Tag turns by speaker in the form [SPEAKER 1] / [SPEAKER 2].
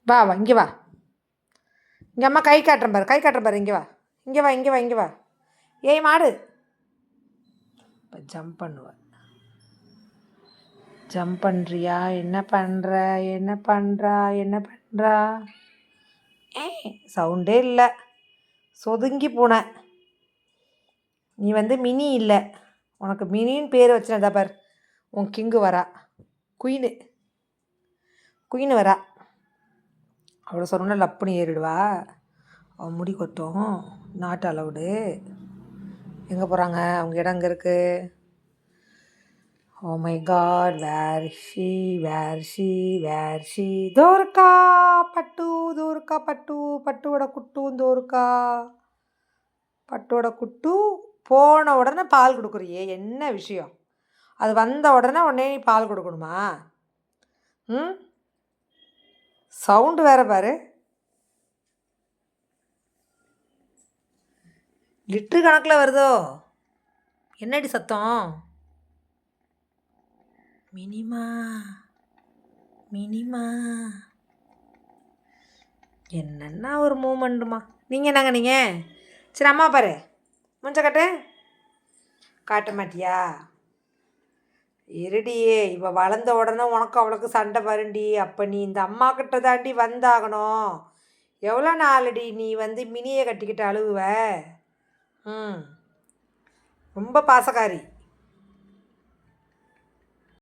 [SPEAKER 1] வா வா இங்கே வா. இங்கே அம்மா கை காட்டுறேன் பாரு, கை காட்டுறேன் பாரு. இங்கே வா, இங்கே வா, இங்கே வா, இங்கே வா. ஏய் மாடு. இப்போ ஜம்ப் பண்ணுவேன். ஜம்ப் பண்ணுறியா? என்ன பண்ணுற? என்ன பண்ணுறா? என்ன பண்ணுறா? சவுண்டே இல்லை. சொதுங்கி பூனை. நீ மினி இல்லை. உனக்கு மினின்னு பேர் வச்சுனதா பார். உன் கிங்கு வரா, குயினு குயினு வரா. அவ்வளோ சொன்னால் லப்புன்னு ஏறிடுவா. அவன் முடி கொட்டும். Not allowed. எங்கே போகிறாங்க? அவங்க இடம் அங்கே இருக்குது. Oh my god, where she தோர்க்கா பட்டு, தோர்க்கா பட்டு, பட்டுவோட குட்டும் தோர்க்கா. பட்டோட குட்டு போன உடனே பால் கொடுக்குறியே, என்ன விஷயம்? அது வந்த உடனே நீ பால் கொடுக்கணுமா? சவுண்டு வேறு பாரு. லிட்ரு கணக்கில் வருதோ? என்னடி சத்தம்? மினிமா மினிமா என்னென்னா ஒரு மூமெண்ட்டுமா. நீங்கள் என்னங்க நீங்கள்? சரி அம்மா பாரு, முஞ்ச காட்ட மாட்டியா? இருடியே, இவ வளர்ந்த உடனே உனக்கு அவளுக்கு சண்டை வருண்டி. அப்போ நீ இந்த அம்மா கிட்ட தாண்டி வந்தாகணும். எவ்வளோ நாளடி நீ மினியை கட்டிக்கிட்டு அழுவுவ? ரொம்ப பாசக்காரி.